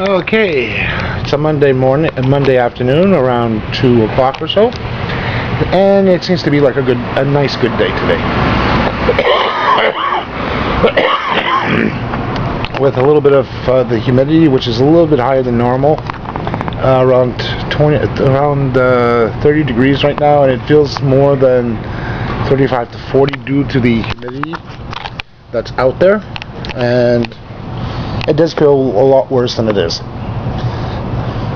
Okay, it's a Monday morning, a Monday afternoon, around 2 o'clock or so, and it seems to be like a nice, good day today. With a little bit of the humidity, which is a little bit higher than normal, around 30 degrees right now, and it feels more than 35 to 40 due to the humidity that's out there, and it does feel a lot worse than it is.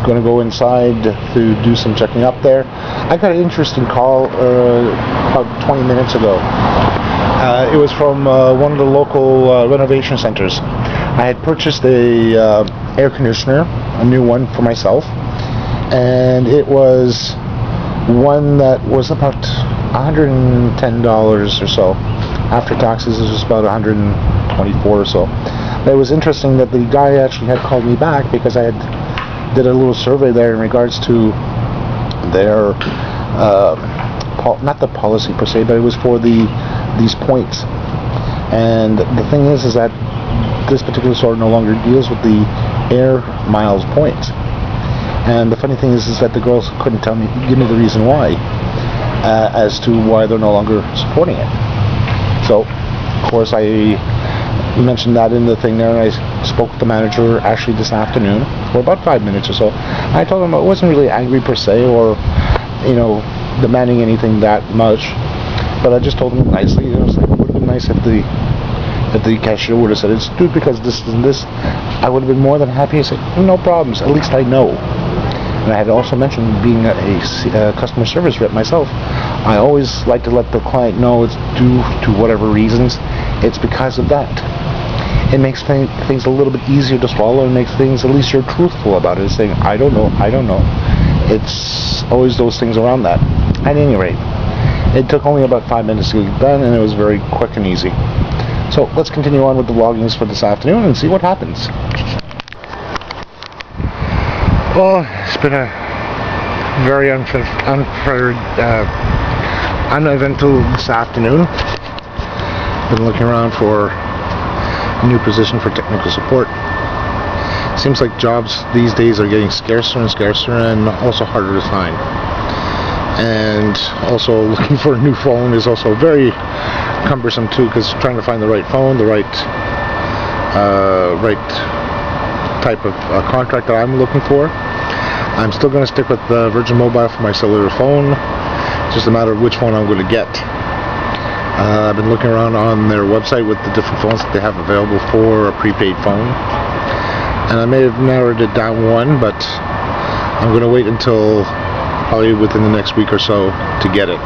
Going to go inside to do some checking up there. I got an interesting call about 20 minutes ago. It was from one of the local renovation centers. I had purchased a air conditioner, a new one for myself, and it was one that was about $110 or so. After taxes, it was about $124 or so. But it was interesting that the guy actually had called me back because I had did a little survey there in regards to their not the policy per se, but it was for these points. And the thing is that this particular store no longer deals with the air miles points. And the funny thing is that the girls couldn't give me the reason why, as to why they're no longer supporting it. So, of course, I mentioned that in the thing there, and I spoke with the manager actually this afternoon for about 5 minutes or so. I told him I wasn't really angry per se, or demanding anything that much, but I just told him nicely. It was like, it would have been nice if the cashier would have said it's due because this and this. I would have been more than happy to say no problems. At least I know. And I had also mentioned being a customer service rep myself. I always like to let the client know it's due to whatever reasons. It's because of that. It makes things a little bit easier to swallow, and makes things, at least you're truthful about it, saying, I don't know. It's always those things around that. At any rate, it took only about 5 minutes to get done, and it was very quick and easy. So let's continue on with the loggings for this afternoon and see what happens. Well, it's been a very uneventful this afternoon. Been looking around for a new position for technical support. Seems like jobs these days are getting scarcer and scarcer, and also harder to find. And also looking for a new phone is also very cumbersome too, because trying to find the right phone, the right type of contract that I'm looking for. I'm still going to stick with Virgin Mobile for my cellular phone. It's just a matter of which phone I'm going to get. I've been looking around on their website with the different phones that they have available for a prepaid phone, and I may have narrowed it down one, but I'm going to wait until probably within the next week or so to get it,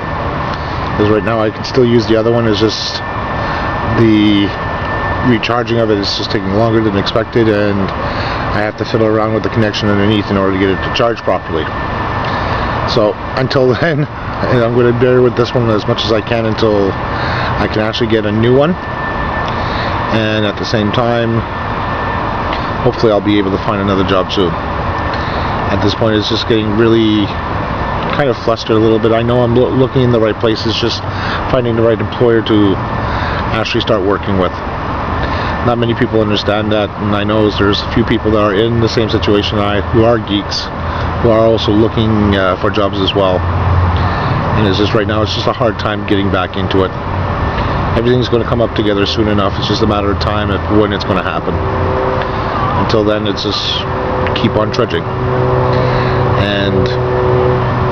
because right now I can still use the other one. It's just the recharging of it is just taking longer than expected, and I have to fiddle around with the connection underneath in order to get it to charge properly. So until then, I'm going to bear with this one as much as I can until I can actually get a new one, and at the same time hopefully I'll be able to find another job soon. At this point it's just getting really kind of flustered a little bit. I know I'm looking in the right places, just finding the right employer to actually start working with. Not many people understand that, and I know there's a few people that are in the same situation who are geeks, who are also looking for jobs as well. And it's just right now, it's just a hard time getting back into it. Everything's going to come up together soon enough. It's just a matter of time when it's going to happen. Until then, it's just keep on trudging. And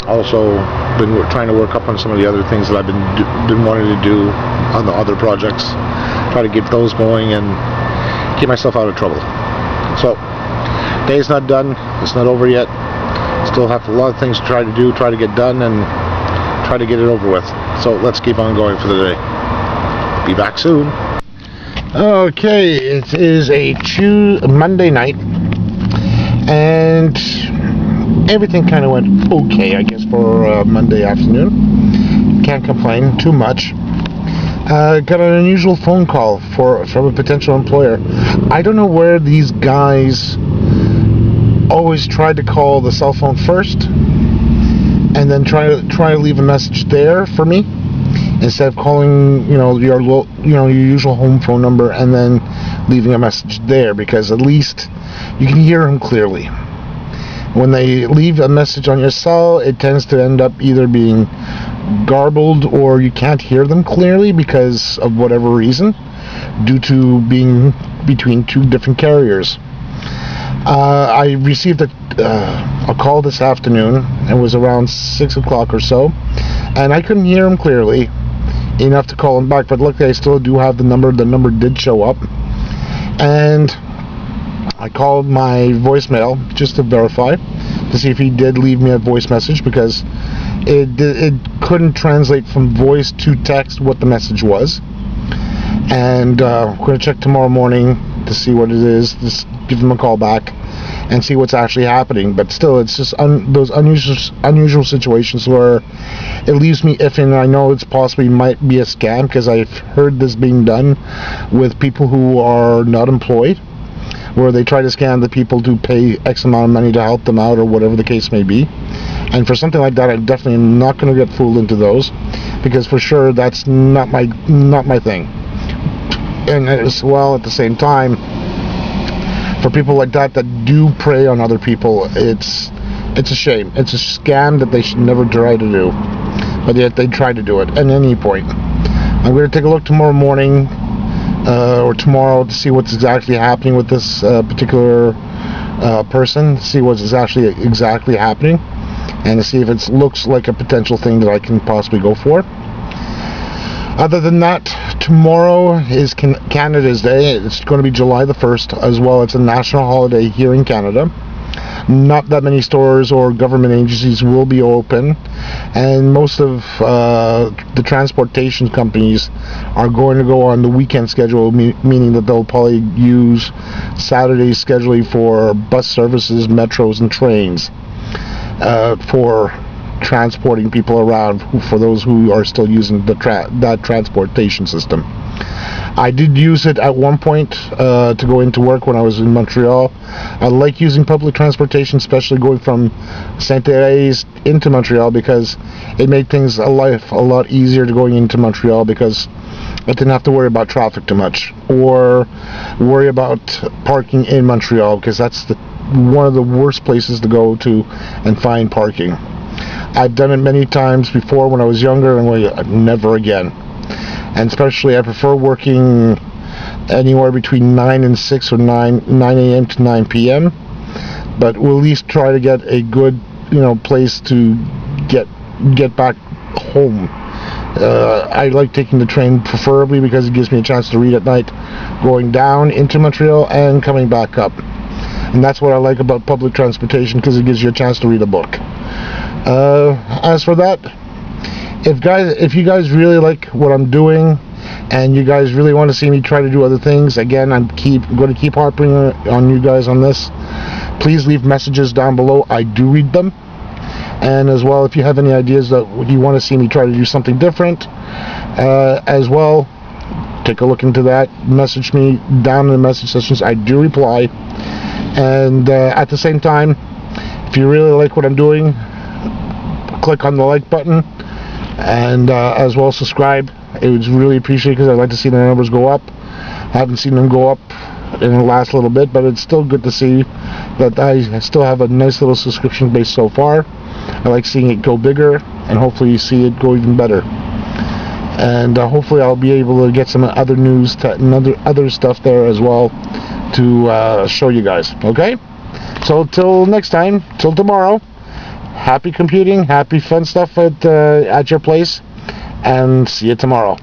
also been trying to work up on some of the other things that I've been wanting to do on the other projects. Try to get those going and keep myself out of trouble. So, day's not done. It's not over yet. Still have a lot of things to try to do, try to get done, and try to get it over with. So let's keep on going for the day. Be back soon. Okay, it is a Monday night, and everything kind of went okay, I guess, for Monday afternoon. Can't complain too much. Got an unusual phone call from a potential employer. I don't know where these guys always try to call the cell phone first, and then try to leave a message there for me, instead of calling your usual home phone number and then leaving a message there, because at least you can hear them clearly. When they leave a message on your cell, it tends to end up either being garbled or you can't hear them clearly because of whatever reason, due to being between two different carriers. I received a call this afternoon. It was around 6 o'clock or so, and I couldn't hear him clearly enough to call him back, but luckily I still do have the number. The number did show up, and I called my voicemail just to verify, to see if he did leave me a voice message, because it couldn't translate from voice to text what the message was. And we're going to check tomorrow morning to see what it is, just give him a call back and see what's actually happening. But still, it's just those unusual situations where it leaves me iffing. I know it's possibly might be a scam, because I've heard this being done with people who are not employed, where they try to scam the people to pay X amount of money to help them out, or whatever the case may be. And for something like that, I'm definitely not going to get fooled into those, because for sure that's not my thing. And as well, at the same time, for people like that do prey on other people, it's a shame. It's a scam that they should never try to do, but yet they try to do it at any point. I'm going to take a look tomorrow morning, or tomorrow, to see what's exactly happening with this particular person, see what's actually exactly happening, and to see if it looks like a potential thing that I can possibly go for. Other than that, tomorrow is Canada's Day. It's going to be July the 1st as well. It's a national holiday here in Canada. Not that many stores or government agencies will be open, and most of the transportation companies are going to go on the weekend schedule, meaning that they'll probably use Saturday scheduling for bus services, metros, and trains for transporting people around, for those who are still using that transportation system. I did use it at one point to go into work when I was in Montreal. I like using public transportation, especially going from Saint-Thérèse into Montreal, because it made things a lot easier to going into Montreal, because I didn't have to worry about traffic too much, or worry about parking in Montreal, because that's one of the worst places to go to and find parking. I've done it many times before when I was younger, and never again. And especially, I prefer working anywhere between 9 and 6, or 9 a.m. to 9 p.m. But we'll at least try to get a good, place to get back home. I like taking the train, preferably because it gives me a chance to read at night, going down into Montreal and coming back up. And that's what I like about public transportation, because it gives you a chance to read a book. As for that, if you guys really like what I'm doing, and you guys really want to see me try to do other things, again, I'm going to keep harping on you guys on this. Please leave messages down below. I do read them. And as well, if you have any ideas that you want to see me try to do something different, as well, take a look into that. Message me down in the message sessions. I do reply. And at the same time, if you really like what I'm doing, click on the like button, and as well subscribe. It was really appreciated, because I'd like to see the numbers go up. I haven't seen them go up in the last little bit, but it's still good to see that I still have a nice little subscription base so far. I like seeing it go bigger, and hopefully you see it go even better. And hopefully I'll be able to get some other news and other stuff there as well to show you guys. Okay, so till next time, till tomorrow, happy computing, happy fun stuff at your place, and see you tomorrow.